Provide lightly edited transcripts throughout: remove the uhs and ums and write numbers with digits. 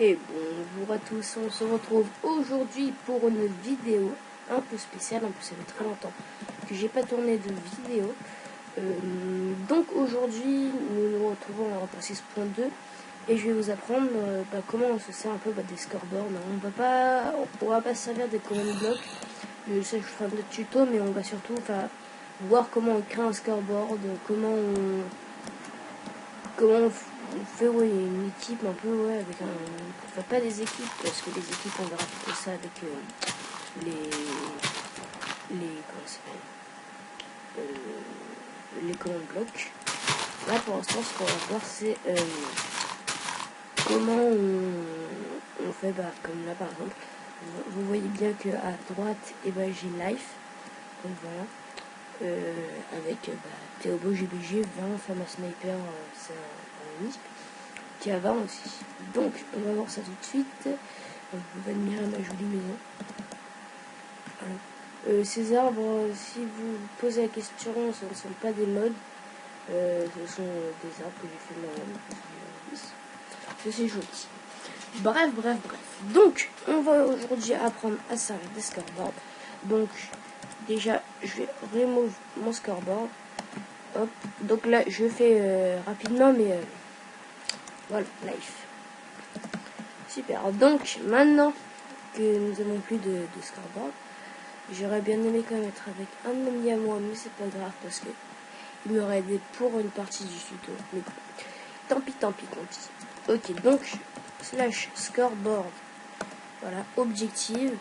Et bonjour à tous, on se retrouve aujourd'hui pour une vidéo un peu spéciale, en plus ça fait très longtemps que j'ai pas tourné de vidéo. Donc aujourd'hui nous nous retrouvons en Rampart 6.2 et je vais vous apprendre comment on se sert un peu des scoreboards. On va pas se servir des command blocks, je sais que je ferai un peu de tuto, mais on va surtout voir comment on crée un scoreboard, comment on fait une équipe un peu avec un. Enfin pas des équipes parce que les équipes on verra plutôt ça avec comment ça s'appelle les command blocks. Là pour l'instant ce qu'on va voir c'est comment on fait comme là par exemple. Vous voyez bien que à droite j'ai life. Donc voilà. Avec Théobo GBG 20, Fama Sniper, c'est un MISP, qui a 20 aussi. Donc, on va voir ça tout de suite. Vous admirer ma jolie maison. Voilà. Ces arbres, si vous posez la question, ce ne sont pas des mods, ce sont des arbres que j'ai fait moi-même. C'est joli. Bref. Donc, on va aujourd'hui apprendre à servir des scoreboards. Donc, déjà, je vais remove mon scoreboard. Hop. Donc là, je fais rapidement, mais voilà, life. Super. Donc, maintenant que nous avons plus de scoreboard, j'aurais bien aimé quand même être avec un ami à moi, mais c'est pas grave parce que il m'aurait aidé pour une partie du tuto. Mais tant pis. Ok, donc, slash scoreboard. Voilà, objective.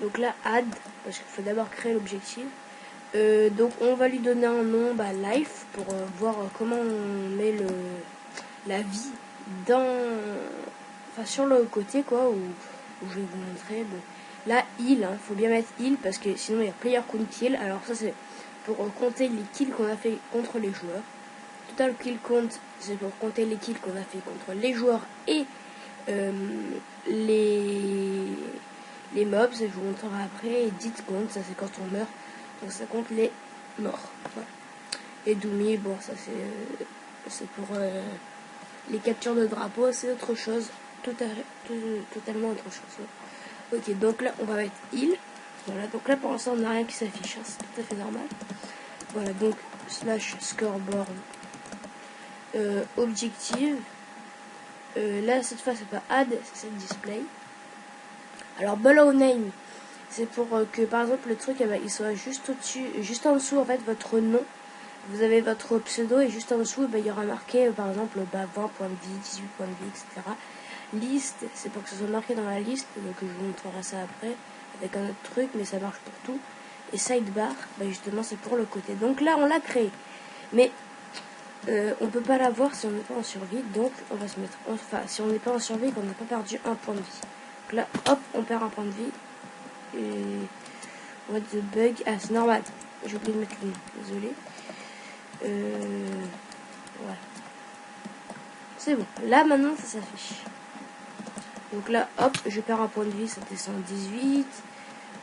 Donc là, add, parce qu'il faut d'abord créer l'objectif. Donc on va lui donner un nom, life, pour voir comment on met la vie sur le côté quoi, où je vais vous montrer. Bon, là, heal, faut bien mettre heal parce que sinon il y a player count kill. Alors ça c'est pour compter les kills qu'on a fait contre les joueurs. Total kill count, c'est pour compter les kills qu'on a fait contre les joueurs et les mobs, je vous montrerai après. Et dit count, ça c'est quand on meurt, donc ça compte les morts. Voilà. Et Doomy, bon ça c'est pour les captures de drapeaux, c'est autre chose, totalement autre chose. Ok, donc là on va mettre heal. Voilà, donc là pour l'instant on n'a rien qui s'affiche, c'est tout à fait normal. Voilà, donc slash scoreboard objective. Là cette fois c'est pas add, c'est display. Alors below name, c'est pour que par exemple le truc il soit juste au-dessus, juste en dessous en fait votre nom. Vous avez votre pseudo et juste en dessous il y aura marqué par exemple 20 points de vie, 18 points de vie, etc. Liste, c'est pour que ce soit marqué dans la liste, donc je vous montrerai ça après avec un autre truc, mais ça marche pour tout. Et sidebar, justement c'est pour le côté. Donc là on l'a créé, mais on peut pas l'avoir si on n'est pas en survie, donc on va se mettre, si on n'est pas en survie, qu'on n'a pas perdu un point de vie. Donc là hop, on perd un point de vie. Et what the bug, c'est normal, j'ai oublié de mettre le nom, désolé. Voilà. C'est bon. Là maintenant ça s'affiche. Donc là hop, je perds un point de vie, ça descend à 18.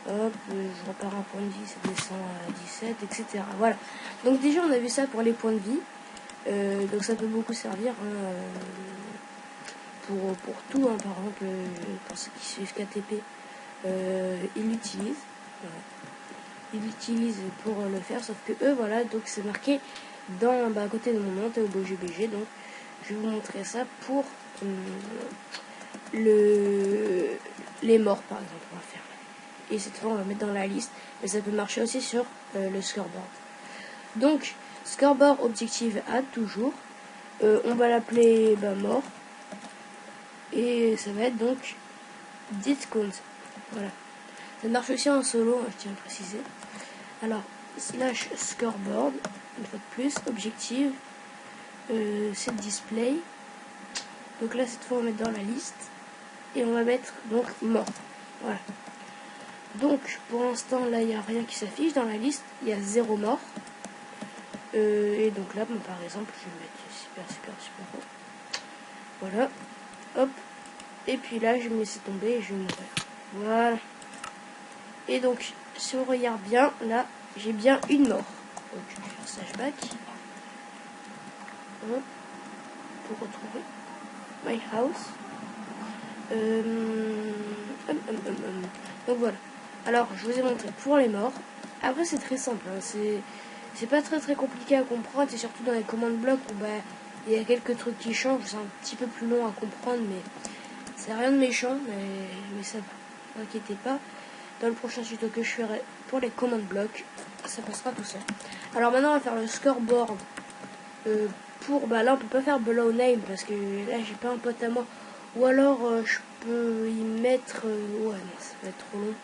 Hop, je repars un point de vie, ça descend à 17, etc. Voilà. Donc déjà on a vu ça pour les points de vie. Donc ça peut beaucoup servir pour tout. Par exemple, pour ceux qui suivent KTP, ils l'utilisent. Voilà. Ils l'utilisent pour le faire, sauf que eux, voilà, donc c'est marqué à côté de mon nom, Théobo GBG. Donc je vais vous montrer ça pour les morts par exemple, on va faire. Et cette fois on va mettre dans la liste, mais ça peut marcher aussi sur le scoreboard. Donc scoreboard objective add toujours. On va l'appeler mort. Et ça va être donc dit count. Voilà. Ça marche aussi en solo, je tiens à préciser. Alors, slash scoreboard, une fois de plus, objective, set display. Donc là, cette fois, on va mettre dans la liste. Et on va mettre donc mort. Voilà. Donc, pour l'instant, là, il n'y a rien qui s'affiche. Dans la liste, il y a 0 mort. Et donc là, par exemple, je vais mettre super haut. Voilà. Hop. Et puis là, je vais me laisser tomber et je vais mourir. Voilà. Et donc, si on regarde bien, là, j'ai bien une mort. Donc, je vais faire slash back. Hop. Pour retrouver. My house. Donc voilà. Alors, je vous ai montré pour les morts. Après, c'est très simple. Hein. C'est pas très compliqué à comprendre. C'est surtout dans les commandes blocs où bah, il y a quelques trucs qui changent. C'est un petit peu plus long à comprendre, mais c'est rien de méchant. Mais ça va. Ne vous inquiétez pas. Dans le prochain tuto que je ferai pour les commandes blocs, ça passera tout seul. Alors maintenant, on va faire le scoreboard. Là, on peut pas faire below name parce que là, j'ai pas un pote à moi. Ou alors, je peux y mettre... ouais, non, ça va être trop long.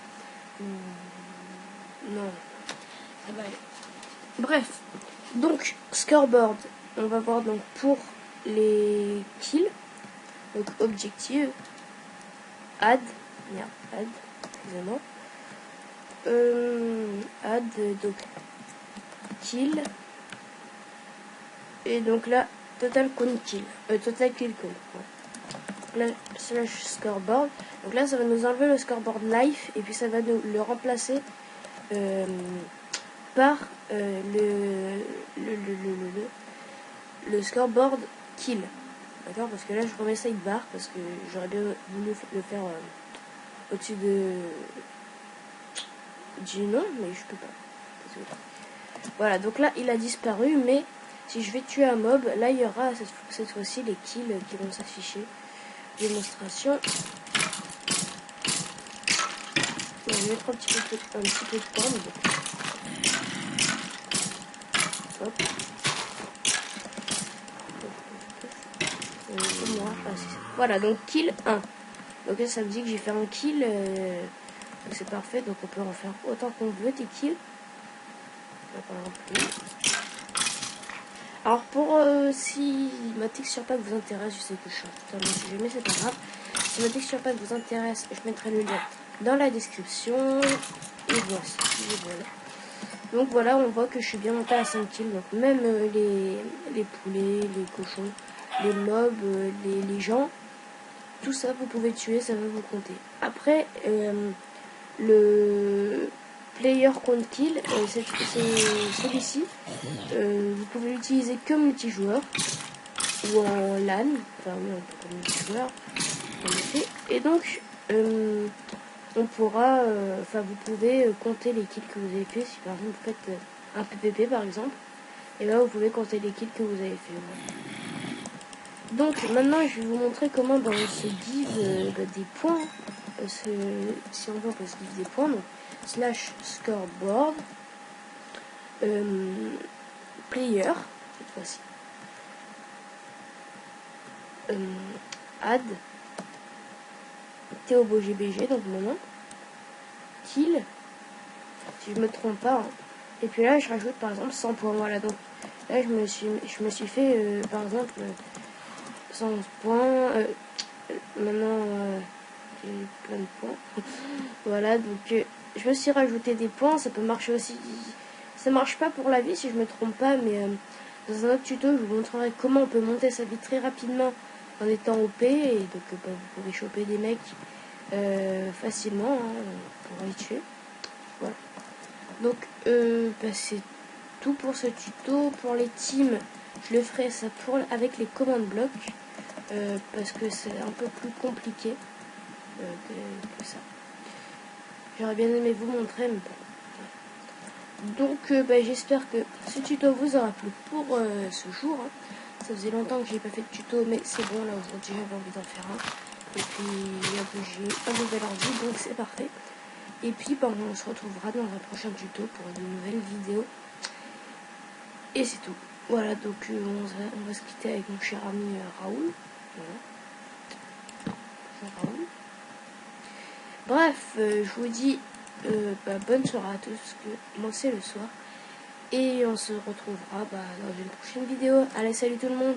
Non, ça va aller. Bref, donc, scoreboard. On va voir donc pour les kills. Donc, objective. Add. Merde, add. Excusez-moi. Add, donc, kill. Et donc là, total count kill. Total kill count. Ouais. Là, slash scoreboard. Donc là, ça va nous enlever le scoreboard life. Et puis ça va nous le remplacer par le scoreboard kill. D'accord? Parce que là, je remets ça barre parce que j'aurais bien voulu le faire au-dessus du nom, mais je peux pas. Désolé. Voilà, donc là, il a disparu, mais si je vais tuer un mob, là, il y aura cette fois-ci les kills qui vont s'afficher. Démonstration. Je vais mettre un petit peu de temps. Hop. Voilà, donc kill 1. Donc là, ça me dit que j'ai fait un kill. Donc c'est parfait, donc on peut en faire autant qu'on veut des kills. Alors pour si ma texture pack vous intéresse, je sais que je suis totalement sujet, mais c'est pas grave. Si ma texture pack vous intéresse, je mettrai le lien dans la description. Et voici. Voilà. Donc voilà, on voit que je suis bien monté à 5 kills. Donc même les poulets, les cochons, les mobs, les gens, tout ça vous pouvez tuer, ça va vous compter. Après, le player count kill, c'est celui-ci. Vous pouvez l'utiliser comme multijoueur ou en LAN, enfin oui, comme multijoueur en effet. Et donc on pourra, vous pouvez compter les kills que vous avez fait. Si par exemple vous faites un PPP par exemple, et là vous pouvez compter les kills que vous avez fait. Voilà. Donc maintenant je vais vous montrer comment on se give des points. Si on veut, on peut se give des points. Donc slash scoreboard player cette fois-ci. Add TOBOGBG, donc mon nom, kill, si je me trompe pas, hein. Et puis là je rajoute par exemple 100 points, voilà, donc là je me suis fait par exemple 100 points, maintenant j'ai plein de points, voilà, donc je me suis rajouté des points, ça peut marcher aussi, ça marche pas pour la vie si je me trompe pas, mais dans un autre tuto je vous montrerai comment on peut monter sa vie très rapidement en étant OP, et donc vous pouvez choper des mecs facilement pour les tuer. Voilà. Donc c'est tout pour ce tuto. Pour les teams, je le ferai ça avec les commandes blocs parce que c'est un peu plus compliqué que ça. J'aurais bien aimé vous montrer, mais bon. Donc j'espère que ce tuto vous aura plu pour ce jour. Hein. Ça faisait longtemps que j'ai pas fait de tuto, mais c'est bon, là aujourd'hui j'avais envie d'en faire un. Et puis j'ai un nouvel ordi, donc c'est parfait. Et puis on se retrouvera dans un prochain tuto pour une nouvelle vidéo. Et c'est tout. Voilà, donc on va se quitter avec mon cher ami Raoul. Voilà. Bonjour Raoul. Bref, je vous dis bonne soirée à tous, parce que moi c'est le soir. Et on se retrouvera dans une prochaine vidéo. Allez, salut tout le monde!